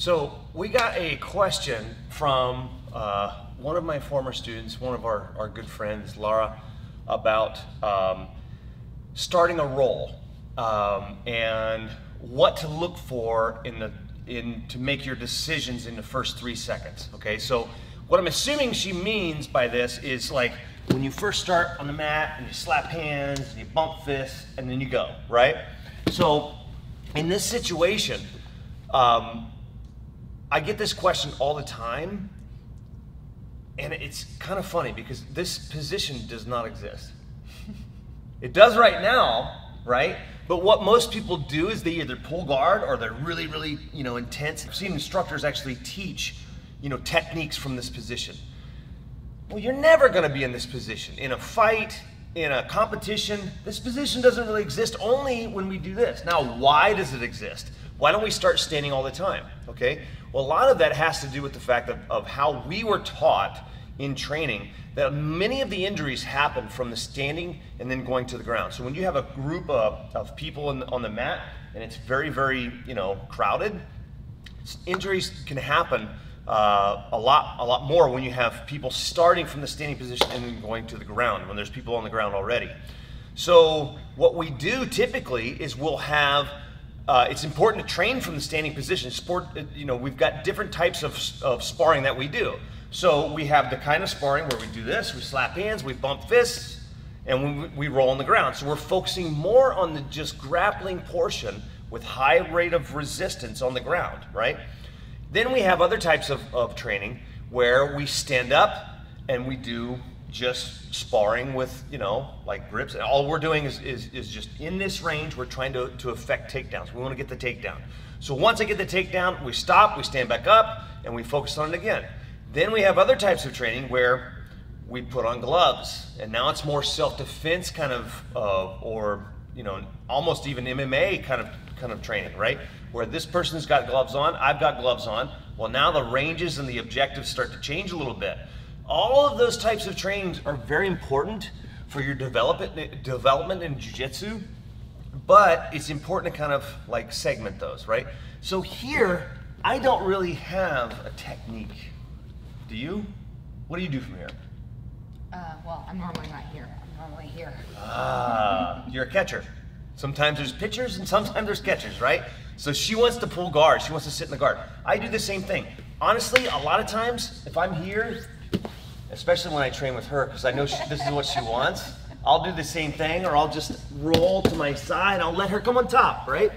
So we got a question from one of my former students, one of our good friends, Laura, about starting a roll and what to look for to make your decisions in the first 3 seconds. Okay, so what I'm assuming she means by this is like when you first start on the mat and you slap hands and you bump fists and then you go, right? So in this situation, I get this question all the time, and it's kind of funny because this position does not exist. It does right now, right? But what most people do is they either pull guard or they're really, really, intense. I've seen instructors actually teach, techniques from this position. Well, you're never going to be in this position. In a fight, in a competition, this position doesn't really exist, only when we do this. Now, why does it exist? Why don't we start standing all the time, okay? Well, a lot of that has to do with the fact of how we were taught in training that many of the injuries happen from the standing and then going to the ground. So when you have a group of people on the mat and it's very, very, crowded, injuries can happen a lot more when you have people starting from the standing position and then going to the ground, when there's people on the ground already. So what we do typically is we'll have it's important to train from the standing position. We've got different types of sparring that we do. So we have the kind of sparring where we do this, we slap hands, we bump fists, and we roll on the ground. So we're focusing more on the just grappling portion with high rate of resistance on the ground, right? Then we have other types of training where we stand up and we do just sparring with, like grips. And all we're doing is just in this range, we're trying to affect takedowns. We want to get the takedown. So once I get the takedown, we stop, we stand back up, and we focus on it again. Then we have other types of training where we put on gloves, and now it's more self-defense kind of, or almost even MMA kind of training, right? Where this person's got gloves on, I've got gloves on. Well, now the ranges and the objectives start to change a little bit. All of those types of trainings are very important for your development in Jiu-Jitsu, but it's important to kind of like segment those, right? So here, I don't really have a technique. Do you? What do you do from here? Well, I'm normally not here. I'm normally here. Ah, you're a catcher. Sometimes there's pitchers and sometimes there's catchers, right? So she wants to pull guard. She wants to sit in the guard. I do the same thing. Honestly, a lot of times, if I'm here, especially when I train with her, because I know this is what she wants, I'll do the same thing, or I'll just roll to my side. I'll let her come on top, right?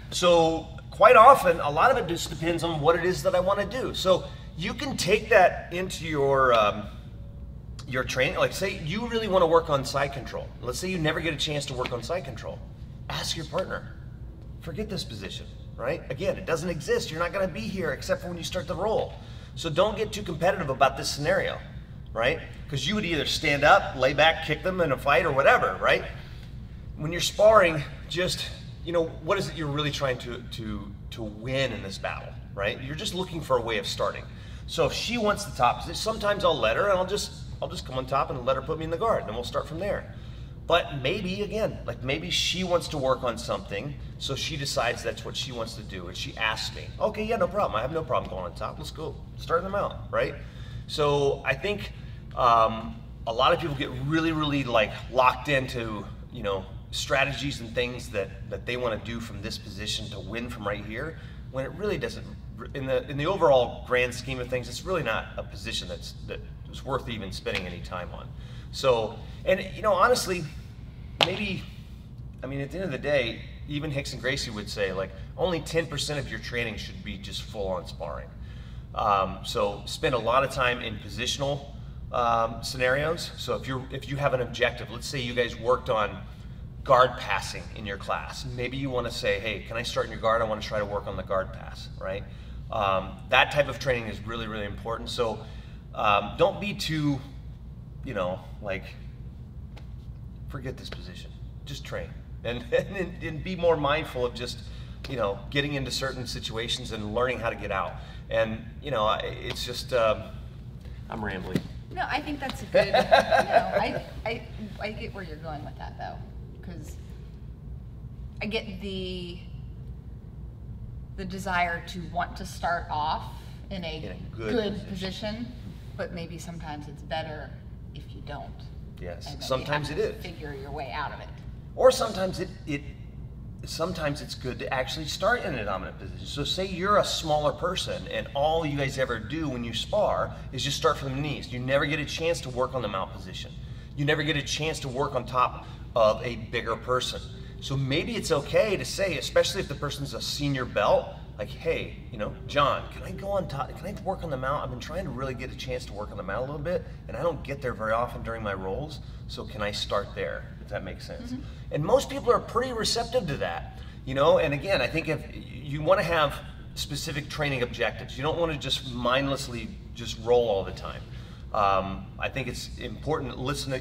So quite often, a lot of it just depends on what it is that I want to do. So you can take that into your training. Like say you really want to work on side control. Let's say you never get a chance to work on side control. Ask your partner. Forget this position, right? Again, it doesn't exist. You're not going to be here except for when you start the roll. So don't get too competitive about this scenario, right? Because you would either stand up, lay back, kick them in a fight or whatever, right? When you're sparring, just, what is it you're really trying to win in this battle, right? You're just looking for a way of starting. So if she wants the top position, sometimes I'll let her and I'll just come on top and let her put me in the guard, and then we'll start from there. But maybe, again, like maybe she wants to work on something, so she decides that's what she wants to do, and she asks me, okay, yeah, no problem. I have no problem going on top. Let's go. Start them out, right? So I think a lot of people get really, really like locked into, strategies and things that they want to do from this position to win from right here, when it really doesn't. In the overall grand scheme of things, it's really not a position that's worth even spending any time on. So, and honestly, maybe, at the end of the day, even Hicks and Gracie would say like only 10% of your training should be just full-on sparring. So spend a lot of time in positional scenarios. So if you have an objective, let's say you guys worked on guard passing in your class. Maybe you want to say, hey, can I start in your guard? I want to try to work on the guard pass, right? That type of training is really, really important. So don't be too, forget this position. Just train and be more mindful of just, getting into certain situations and learning how to get out. And, it's just, I'm rambling. No, I think that's a good, I get where you're going with that though, because I get the the desire to want to start off in a good position, but maybe sometimes it's better if you don't. Yes, And then sometimes you it have is. to figure your way out of it. Or sometimes sometimes it's good to actually start in a dominant position. So say you're a smaller person and all you guys ever do when you spar is just start from the knees. You never get a chance to work on the mount position. You never get a chance to work on top of a bigger person. So maybe it's okay to say, especially if the person's a senior belt, like, hey, you know, John, can I go on top? Can I work on the mount? I've been trying to really get a chance to work on the mount a little bit, and I don't get there very often during my rolls, so can I start there, if that makes sense? Mm-hmm. And most people are pretty receptive to that, you know, and again, I think if you want to have specific training objectives, you don't want to just mindlessly just roll all the time. I think it's important to listen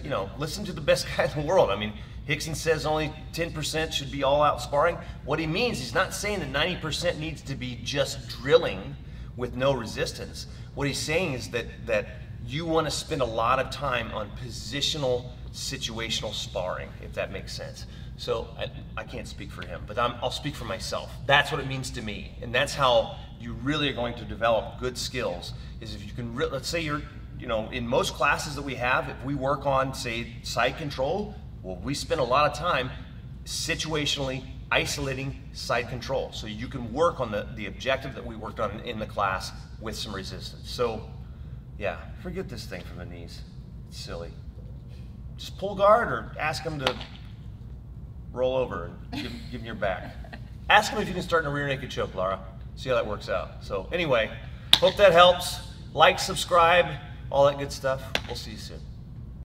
to the best guy in the world. I mean, Hickson says only 10% should be all out sparring. What he means, he's not saying that 90% needs to be just drilling with no resistance. What he's saying is that you want to spend a lot of time on positional, situational sparring, if that makes sense. So I can't speak for him, but I'll speak for myself. That's what it means to me. And that's how you really are going to develop good skills, is if you can, let's say you're, you know, in most classes that we have, if we work on, say, side control, well, we spend a lot of time situationally isolating side control. So you can work on the objective that we worked on in the class with some resistance. So, yeah, forget this thing from the knees. It's silly. Just pull guard or ask him to roll over and give him your back. Ask him if you can start in a rear naked choke, Laura. See how that works out. So anyway, hope that helps. Like, subscribe, all that good stuff. We'll see you soon.